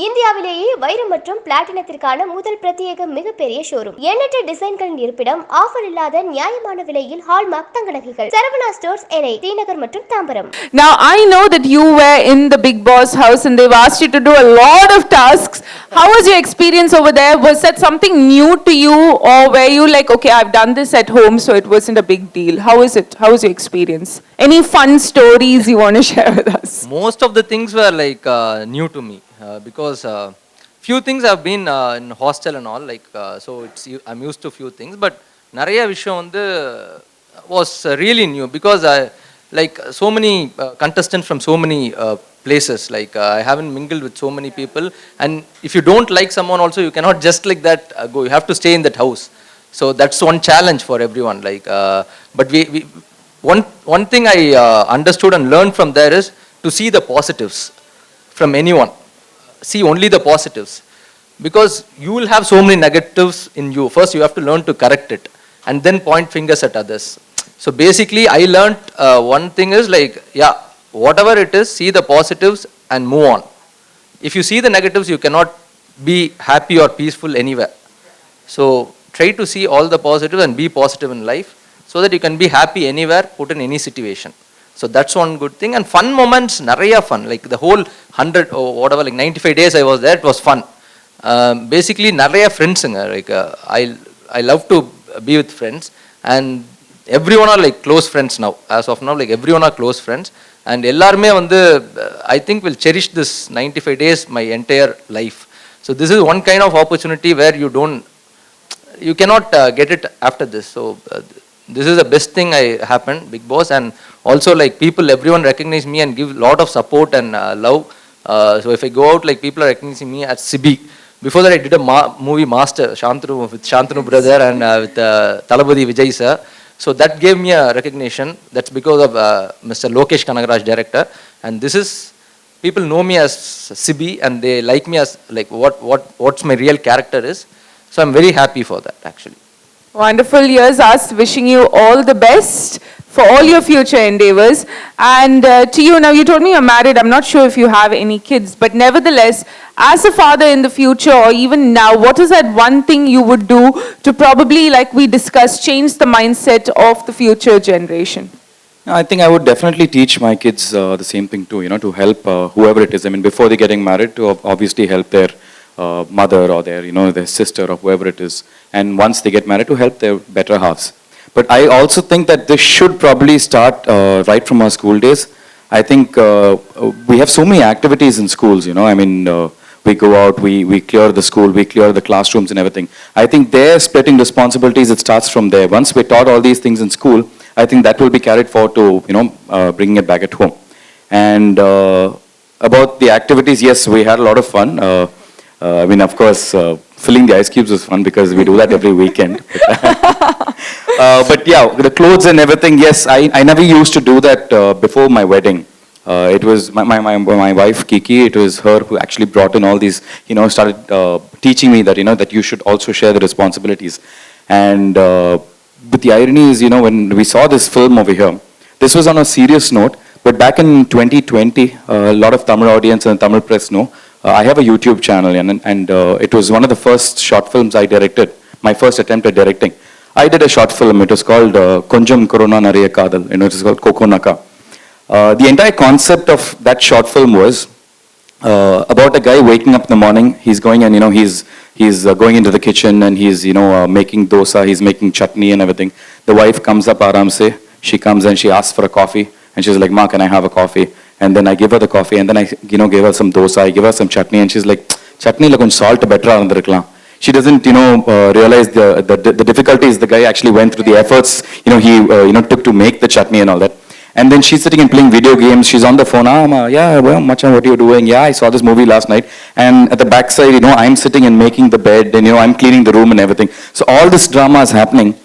இந்தியாவிலேயே வைரம் மற்றும் பிளாட்டினத்திற்கான முதல் பிரத்யேக மிகப்பெரிய ஷோரூம். எண்ணற்ற டிசைன்களின் இருப்பிடம், ஆஃபர் இல்லாத நியாயமான விலையில் ஹால்மார்க் தங்க நகைகள். சரவண ஸ்டோர்ஸ் NI, தீநகர் மற்றும் Tambaram. Now I know that you were in the Bigg Boss house and they've asked you to do a lot of tasks. How was your experience over there? Was that something new to you, or were you like, okay, I've done this at home, so it wasn't a big deal? How is it? How was your experience? Any fun stories you want to share with us? Most of the things were like new to me. Because few things have been in hostel and all, like so I'm used to few things, but nariya vishayam vandu was really new because I like so many contestants from so many places, like I haven't mingled with so many people, and if you don't like someone also, you cannot just like that go, you have to stay in that house. So that's one challenge for everyone, like but we one thing I understood and learned from there is to see the positives from anyone. See only the positives, because you will have so many negatives in you. First you have to learn to correct it and then point fingers at others. So basically I learned one thing is like, yeah, whatever it is, see the positives and move on. If you see the negatives, you cannot be happy or peaceful anywhere. So try to see all the positives and be positive in life so that you can be happy anywhere, put in any situation. So that's one good thing. And fun moments, naraya fun, like the whole 100 or whatever, like 95 days I was there, it was fun. Basically naraya friends, like I love to be with friends, and everyone are like close friends now. As of now, like everyone are close friends, and ellarme vandu I think will cherish this 95 days my entire life. So this is one kind of opportunity where you cannot get it after this. So this is the best thing I happened, Bigg Boss, and also like people, everyone recognize me and give lot of support and love. So if I go out, like people are recognizing me at Ciby. Before that I did a movie Master with Shantanu brother and with Talabadi Vijay sir. So that gave me a recognition. That's because of Mr. Lokesh Kanagaraj, director, and this is, people know me as Ciby and they like me as like what's my real character is. So I'm very happy for that actually. Wonderful years, us wishing you all the best for all your future endeavors. And to you, now you told me you're married. I'm not sure if you have any kids, but nevertheless, as a father in the future or even now, what is that one thing you would do to probably, like we discussed, change the mindset of the future generation? I think I would definitely teach my kids the same thing too, to help whoever it is. I mean, before they getting married, to obviously help their mother or their, their sister or whoever it is. And once they get married, to help their better halves. But I also think that this should probably start right from our school days. I think we have so many activities in schools, I mean, we go out, we clear the school, we clear the classrooms and everything. I think their splitting responsibilities, it starts from there. Once we're taught all these things in school, I think that will be carried forward to, bringing it back at home. And about the activities, yes, we had a lot of fun. I mean, of course, filling the ice cubes was fun because we do that every weekend. But yeah, the clothes and everything, yes, I never used to do that before my wedding. It was my wife, Kiki, it was her who actually brought in all these, started teaching me that, that you should also share the responsibilities. And but the irony is, when we saw this film over here, this was on a serious note, but back in 2020, a lot of Tamil audience and Tamil press know, I have a YouTube channel, and it was one of the first short films I directed, my first attempt at directing. I did a short film, it was called Konjam Corona Nariya Kadal, it was called Koko Naka. The entire concept of that short film was about a guy waking up in the morning, he's going and he's going into the kitchen and he's making dosa, he's making chutney and everything. The wife comes up aram se, she comes and she asks for a coffee and she's like, Ma, can I have a coffee? And then I give her the coffee and then I gave her some dosa, I give her some chutney and she's like, chutney la konjam salt better irundhirukkalam. She doesn't realize the difficulties the guy actually went through, the efforts he took to make the chutney and all that. And then she's sitting and playing video games, she's on the phone, yeah, well, Machan, what are you doing? Yeah, I saw this movie last night. And at the backside, I'm sitting and making the bed and I'm cleaning the room and everything. So all this drama is happening.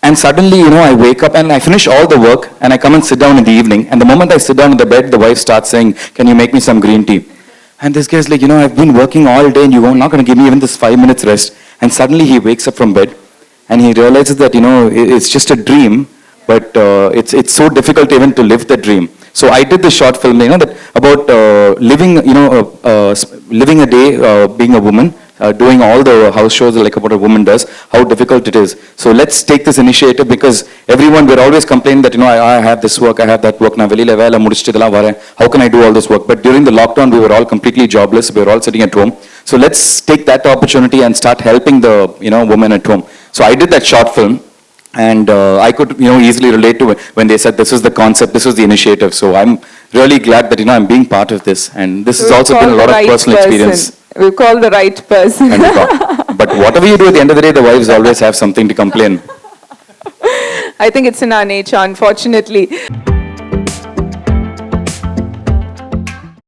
And suddenly, I wake up and I finish all the work and I come and sit down in the evening. And the moment I sit down in the bed, the wife starts saying, can you make me some green tea? And this guy's like, I've been working all day and you're not going to give me even this 5 minutes rest. And suddenly he wakes up from bed and he realizes that, it's just a dream, but it's so difficult even to live the dream. So I did this short film, that about living, living a day, being a woman, doing all the house shows like what a woman does, how difficult it is. So let's take this initiative, because everyone, we're always complaining that, I have this work, I have that work, how can I do all this work? But during the lockdown, we were all completely jobless, we were all sitting at home. So let's take that opportunity and start helping the, women at home. So I did that short film. And I could, easily relate to it when they said this is the concept, this is the initiative. So I'm really glad that, I'm being part of this. And this has also been a lot of personal experience. We've called the right person. But whatever you do, at the end of the day, the wives always have something to complain. I think it's in our nature, unfortunately.